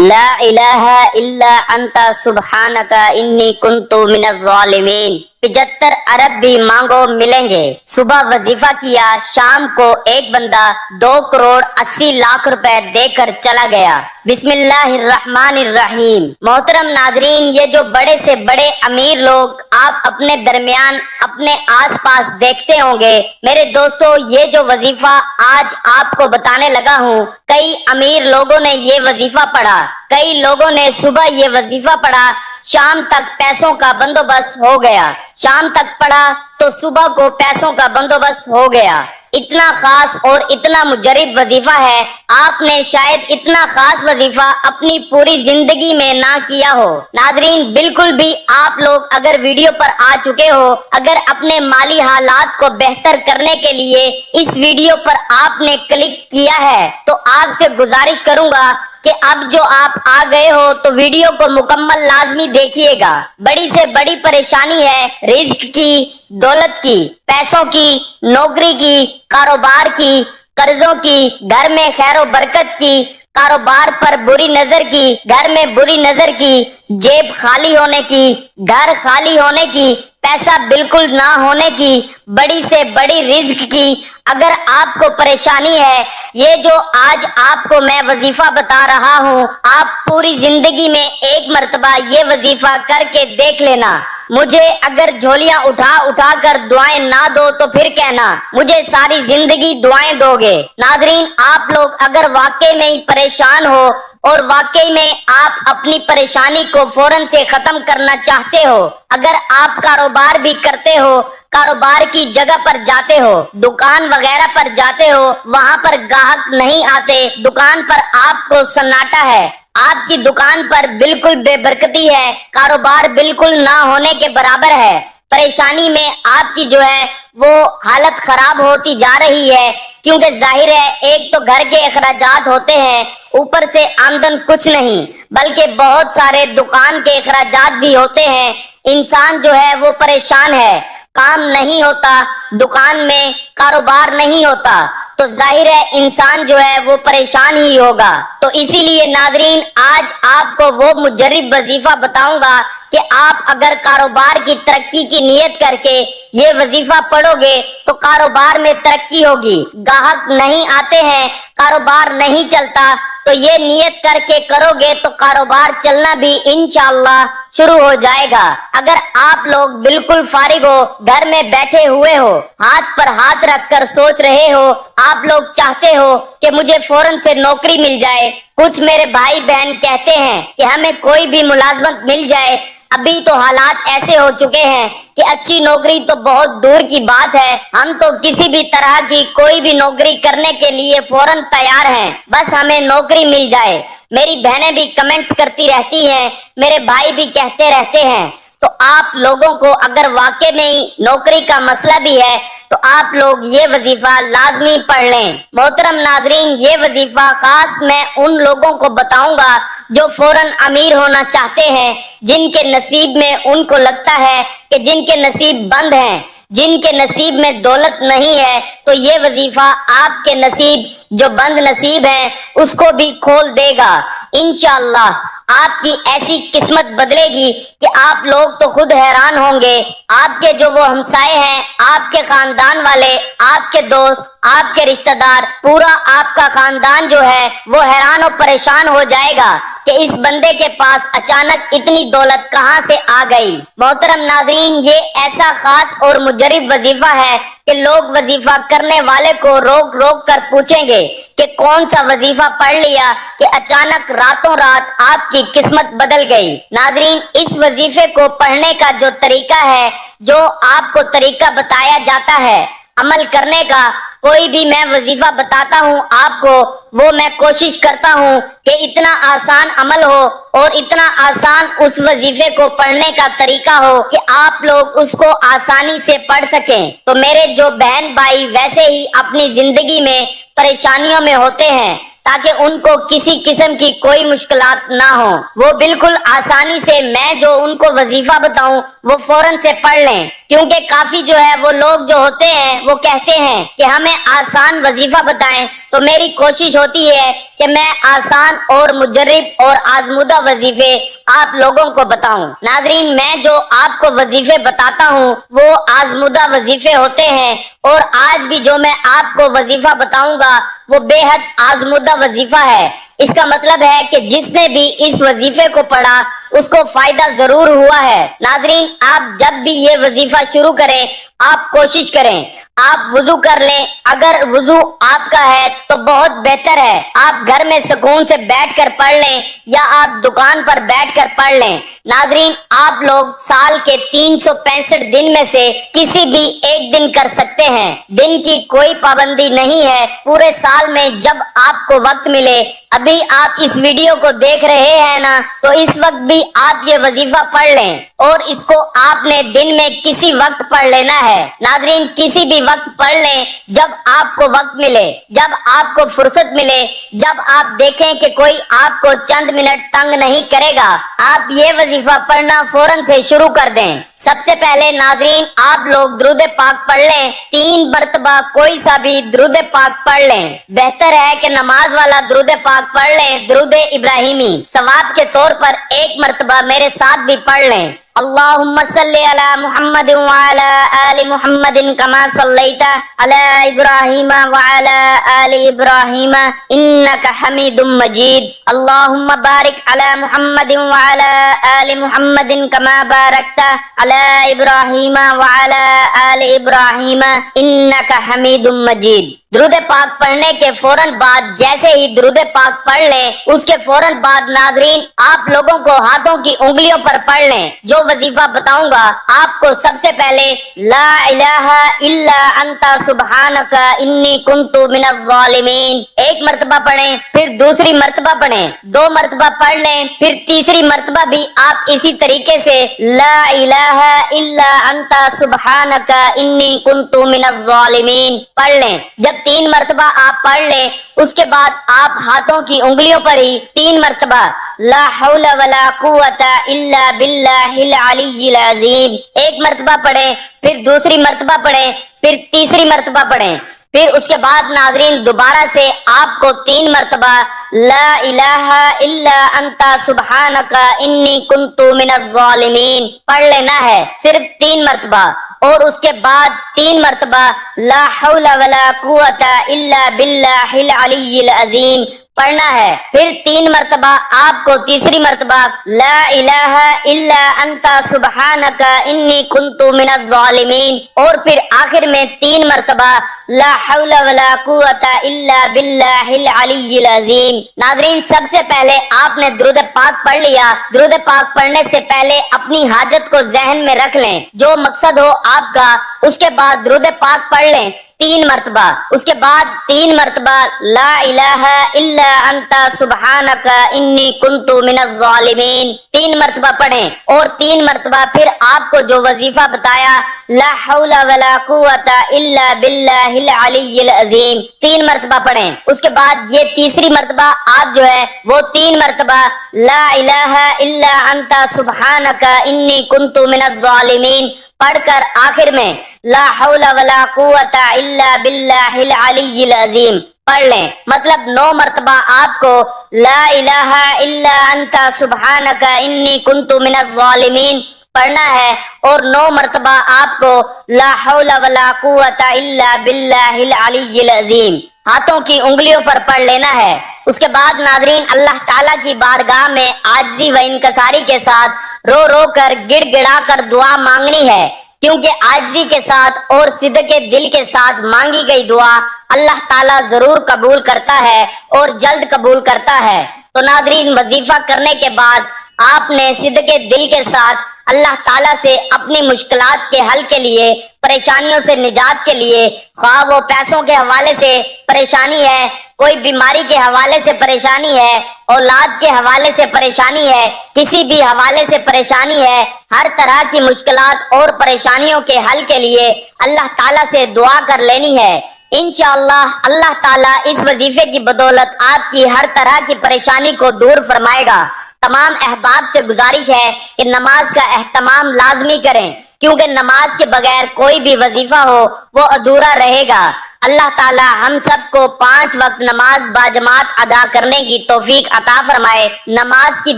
لا الہ الا انت سبحانک انی کنت من الظالمین۔ 75 ارب بھی مانگو ملیں گے۔ صبح وظیفہ کیا، شام کو ایک بندہ 2,80,00,000 روپے دے کر چلا گیا۔ بسم اللہ الرحمن الرحیم۔ محترم ناظرین، یہ جو بڑے سے بڑے امیر لوگ آپ اپنے درمیان اپنے آس پاس دیکھتے ہوں گے، میرے دوستو یہ جو وظیفہ آج آپ کو بتانے لگا ہوں، کئی امیر لوگوں نے یہ وظیفہ پڑھا، کئی لوگوں نے صبح یہ وظیفہ پڑھا، شام تک پیسوں کا بندوبست ہو گیا، شام تک پڑھا تو صبح کو پیسوں کا بندوبست ہو گیا۔ اتنا خاص اور اتنا مجرب وظیفہ ہے، آپ نے شاید اتنا خاص وظیفہ اپنی پوری زندگی میں نہ کیا ہو۔ ناظرین، بالکل بھی آپ لوگ اگر ویڈیو پر آ چکے ہو، اگر اپنے مالی حالات کو بہتر کرنے کے لیے اس ویڈیو پر آپ نے کلک کیا ہے، تو آپ سے گزارش کروں گا کہ اب جو آپ آ گئے ہو تو ویڈیو کو مکمل لازمی دیکھیے گا۔ بڑی سے بڑی پریشانی ہے رزق کی، دولت کی، پیسوں کی، نوکری کی، کاروبار کی، قرضوں کی، گھر میں خیر و برکت کی، کاروبار پر بری نظر کی، گھر میں بری نظر کی، جیب خالی ہونے کی، گھر خالی ہونے کی، پیسہ بالکل نہ ہونے کی، بڑی سے بڑی رزق کی۔ اگر آپ کو پریشانی ہے، یہ جو آج آپ کو میں وظیفہ بتا رہا ہوں، آپ پوری زندگی میں ایک مرتبہ یہ وظیفہ کر کے دیکھ لینا۔ مجھے اگر جھولیاں اٹھا اٹھا کر دعائیں نہ دو تو پھر کہنا مجھے ساری زندگی دعائیں دو گے۔ ناظرین، آپ لوگ اگر واقعی میں پریشان ہو اور واقعی میں آپ اپنی پریشانی کو فوراً سے ختم کرنا چاہتے ہو، اگر آپ کاروبار بھی کرتے ہو، کاروبار کی جگہ پر جاتے ہو، دکان وغیرہ پر جاتے ہو، وہاں پر گاہک نہیں آتے، دکان پر آپ کو سناٹا ہے، آپ کی دکان پر بالکل بے برکتی ہے، کاروبار بالکل نہ ہونے کے برابر ہے، پریشانی میں آپ کی جو ہے وہ حالت خراب ہوتی جا رہی ہے، کیونکہ ظاہر ہے ایک تو گھر کے اخراجات ہوتے ہیں، اوپر سے آمدن کچھ نہیں، بلکہ بہت سارے دکان کے اخراجات بھی ہوتے ہیں، انسان جو ہے وہ پریشان ہے، کام نہیں ہوتا، دکان میں کاروبار نہیں ہوتا، تو ظاہر ہے انسان جو ہے وہ پریشان ہی ہوگا۔ تو اسی لیے ناظرین، آج آپ کو وہ مجرب وظیفہ بتاؤں گا کہ آپ اگر کاروبار کی ترقی کی نیت کر کے یہ وظیفہ پڑھو گے تو کاروبار میں ترقی ہوگی، گاہک نہیں آتے ہیں، کاروبار نہیں چلتا، تو یہ نیت کر کے کرو گے تو کاروبار چلنا بھی انشاءاللہ شروع ہو جائے گا۔ اگر آپ لوگ بالکل فارغ ہو، گھر میں بیٹھے ہوئے ہو، ہاتھ پر ہاتھ رکھ کر سوچ رہے ہو، آپ لوگ چاہتے ہو کہ مجھے فوراً سے نوکری مل جائے، کچھ میرے بھائی بہن کہتے ہیں کہ ہمیں کوئی بھی ملازمت مل جائے، ابھی تو حالات ایسے ہو چکے ہیں کہ اچھی نوکری تو بہت دور کی بات ہے، ہم تو کسی بھی طرح کی کوئی بھی نوکری کرنے کے لیے فوراً تیار ہیں، بس ہمیں نوکری مل جائے۔ میری بہنیں بھی کمنٹس کرتی رہتی ہیں، میرے بھائی بھی کہتے رہتے ہیں، تو آپ لوگوں کو اگر واقع میں نوکری کا مسئلہ بھی ہے تو آپ لوگ یہ وظیفہ لازمی پڑھ لیں۔ محترم ناظرین، یہ وظیفہ خاص میں ان لوگوں کو بتاؤں گا جو فوراً امیر ہونا چاہتے ہیں، جن کے نصیب میں ان کو لگتا ہے کہ جن کے نصیب بند ہیں، جن کے نصیب میں دولت نہیں ہے، تو یہ وظیفہ آپ کے نصیب جو بند نصیب ہیں اس کو بھی کھول دے گا۔ انشاءاللہ آپ کی ایسی قسمت بدلے گی کہ آپ لوگ تو خود حیران ہوں گے، آپ کے جو وہ ہمسائے ہیں، آپ کے خاندان والے، آپ کے دوست، آپ کے رشتہ دار، پورا آپ کا خاندان جو ہے وہ حیران و پریشان ہو جائے گا کہ اس بندے کے پاس اچانک اتنی دولت کہاں سے آ گئی۔ محترم ناظرین، یہ ایسا خاص اور مجرب وظیفہ ہے کہ لوگ وظیفہ کرنے والے کو روک روک کر پوچھیں گے کہ کون سا وظیفہ پڑھ لیا کہ اچانک راتوں رات آپ کی قسمت بدل گئی۔ ناظرین، اس وظیفے کو پڑھنے کا جو طریقہ ہے، جو آپ کو طریقہ بتایا جاتا ہے عمل کرنے کا، کوئی بھی میں وظیفہ بتاتا ہوں آپ کو، وہ میں کوشش کرتا ہوں کہ اتنا آسان عمل ہو اور اتنا آسان اس وظیفے کو پڑھنے کا طریقہ ہو کہ آپ لوگ اس کو آسانی سے پڑھ سکیں۔ تو میرے جو بہن بھائی ویسے ہی اپنی زندگی میں پریشانیوں میں ہوتے ہیں، تاکہ ان کو کسی قسم کی کوئی مشکلات نہ ہو، وہ بالکل آسانی سے میں جو ان کو وظیفہ بتاؤں وہ فوراً سے پڑھ لیں، کیونکہ کافی جو ہے وہ لوگ جو ہوتے ہیں وہ کہتے ہیں کہ ہمیں آسان وظیفہ بتائیں، تو میری کوشش ہوتی ہے کہ میں آسان اور مجرب اور آزمودہ وظیفے آپ لوگوں کو بتاؤں۔ ناظرین، میں جو آپ کو وظیفے بتاتا ہوں وہ آزمودہ وظیفے ہوتے ہیں، اور آج بھی جو میں آپ کو وظیفہ بتاؤں گا وہ بے حد آزمودہ وظیفہ ہے۔ اس کا مطلب ہے کہ جس نے بھی اس وظیفے کو پڑھا اس کو فائدہ ضرور ہوا ہے۔ ناظرین، آپ جب بھی یہ وظیفہ شروع کریں آپ کوشش کریں آپ وضو کر لیں، اگر وضو آپ کا ہے تو بہت بہتر ہے، آپ گھر میں سکون سے بیٹھ کر پڑھ لیں یا آپ دکان پر بیٹھ کر پڑھ لیں۔ ناظرین، آپ لوگ سال کے 365 دن میں سے کسی بھی ایک دن کر سکتے ہیں، دن کی کوئی پابندی نہیں ہے، پورے سال میں جب آپ کو وقت ملے۔ ابھی آپ اس ویڈیو کو دیکھ رہے ہیں نا، تو اس وقت بھی آپ یہ وظیفہ پڑھ لیں، اور اس کو آپ نے دن میں کسی وقت پڑھ لینا ہے۔ ناظرین، کسی بھی وقت پڑھ لیں جب آپ کو وقت ملے، جب آپ کو فرصت ملے، جب آپ دیکھیں کہ کوئی آپ کو چند منٹ تنگ نہیں کرے گا، آپ یہ وظیفہ پڑھنا فوراً سے شروع کر دیں۔ سب سے پہلے ناظرین، آپ لوگ درود پاک پڑھ لیں، 3 مرتبہ کوئی سا بھی درود پاک پڑھ لیں۔ بہتر ہے کہ نماز والا درود پاک پڑھ لیں، درود ابراہیمی، ثواب کے طور پر 1 مرتبہ میرے ساتھ بھی پڑھ لیں۔ اللہم صلی علی محمد وعلی آل محمد کما صلیت علی ابراہیم وعلی آل ابراہیم انک حمید مجید۔ اللہم بارک علی محمد وعلی آل محمد کما بارکت علی ابراہیم وعلی آل ابراہیم انک حمید مجید۔ درود پاک پڑھنے کے فوراً بعد جیسے ہی درود پاک پڑھ لیں، اس کے فوراً بعد ناظرین آپ لوگوں کو ہاتھوں کی انگلیوں پر پڑھ لیں۔ جو وظیفہ بتاؤں گا آپ کو سب سے پہلے لا الہ الا انت سبحانک انی کنت من الظالمین 1 مرتبہ پڑھیں، پھر دوسری مرتبہ پڑھیں، 2 مرتبہ پڑھ لیں، پھر تیسری مرتبہ بھی آپ اسی طریقے سے لا الہ الا انت سبحانک انی کنت من الظالمین پڑھ لیں۔ جب 3 مرتبہ آپ پڑھ لیں اس کے بعد آپ ہاتھوں کی انگلیوں پر ہی 3 مرتبہ لا حول ولا قوت الا باللہ العلی العظیم 1 مرتبہ پڑھیں، پھر دوسری مرتبہ پڑھیں، پھر تیسری مرتبہ پڑھیں، پھر اس کے بعد ناظرین دوبارہ سے آپ کو 3 مرتبہ لا الہ الا انت سبحانک انی کنت من الظالمین پڑھ لینا ہے، صرف 3 مرتبہ، اور اس کے بعد 3 مرتبہ لا حول ولا قوت الا باللہ العلی العظیم پڑھنا ہے، پھر 3 مرتبہ آپ کو تیسری مرتبہ لا الہ الا انت سبحانک انی کنت من الظالمین، اور پھر آخر میں 3 مرتبہ لا حول ولا قوت الا باللہ العلی العظیم۔ ناظرین، سب سے پہلے آپ نے درود پاک پڑھ لیا، درود پاک پڑھنے سے پہلے اپنی حاجت کو ذہن میں رکھ لیں، جو مقصد ہو آپ کا، اس کے بعد درود پاک پڑھ لیں 3 مرتبہ، اس کے بعد 3 مرتبہ لا الہ الا انت سبحانک انی کنت من الظالمین 3 مرتبہ پڑھیں، اور 3 مرتبہ پھر آپ کو جو وظیفہ بتایا لا حول ولا قوت الا باللہ العلی العظیم 3 مرتبہ پڑھیں۔ اس کے بعد یہ تیسری مرتبہ آپ جو ہے وہ 3 مرتبہ لا الہ الا انت سبحانک انی کنت من الظالمین پڑھ کر آخر میں لا حول ولا قوت الا باللہ العلی العظیم پڑھ لیں۔ مطلب 9 مرتبہ آپ کو لا الہ الا انت سبحانک انی کنت من الظالمین پڑھنا ہے، اور 9 مرتبہ آپ کو لا حول ولا قوت الا باللہ العلی العظیم ہاتھوں کی انگلیوں پر پڑھ لینا ہے۔ اس کے بعد ناظرین اللہ تعالیٰ کی بارگاہ میں عاجزی و انکساری کے ساتھ رو رو کر گڑ گڑا کر دعا مانگنی ہے، کیونکہ عاجزی کے ساتھ اور صدق دل کے ساتھ مانگی گئی دعا اللہ تعالیٰ ضرور قبول کرتا ہے اور جلد قبول کرتا ہے۔ تو ناظرین وظیفہ کرنے کے بعد آپ نے صدق دل کے ساتھ اللہ تعالیٰ سے اپنی مشکلات کے حل کے لیے، پریشانیوں سے نجات کے لیے، خواہ وہ پیسوں کے حوالے سے پریشانی ہے، کوئی بیماری کے حوالے سے پریشانی ہے، اولاد کے حوالے سے پریشانی ہے، کسی بھی حوالے سے پریشانی ہے، ہر طرح کی مشکلات اور پریشانیوں کے حل کے لیے اللہ تعالیٰ سے دعا کر لینی ہے۔ انشاءاللہ اللہ تعالیٰ اس وظیفے کی بدولت آپ کی ہر طرح کی پریشانی کو دور فرمائے گا۔ تمام احباب سے گزارش ہے کہ نماز کا اہتمام لازمی کریں، کیونکہ نماز کے بغیر کوئی بھی وظیفہ ہو وہ ادھورا رہے گا۔ اللہ تعالی ہم سب کو 5 وقت نماز باجماعت ادا کرنے کی توفیق عطا فرمائے۔ نماز کی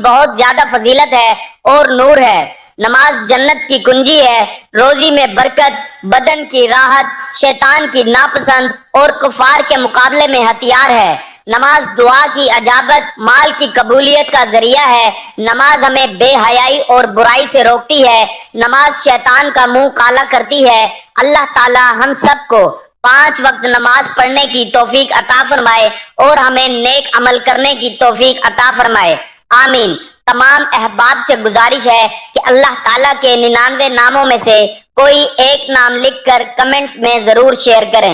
بہت زیادہ فضیلت ہے اور نور ہے۔ نماز جنت کی کنجی ہے، روزی میں برکت، بدن کی راحت، شیطان کی ناپسند اور کفار کے مقابلے میں ہتھیار ہے۔ نماز دعا کی اجابت، مال کی قبولیت کا ذریعہ ہے۔ نماز ہمیں بے حیائی اور برائی سے روکتی ہے۔ نماز شیطان کا منہ کالا کرتی ہے۔ اللہ تعالی ہم سب کو 5 وقت نماز پڑھنے کی توفیق عطا فرمائے اور ہمیں نیک عمل کرنے کی توفیق عطا فرمائے، آمین۔ تمام احباب سے گزارش ہے کہ اللہ تعالیٰ کے 99 ناموں میں سے کوئی ایک نام لکھ کر کمنٹس میں ضرور شیئر کریں۔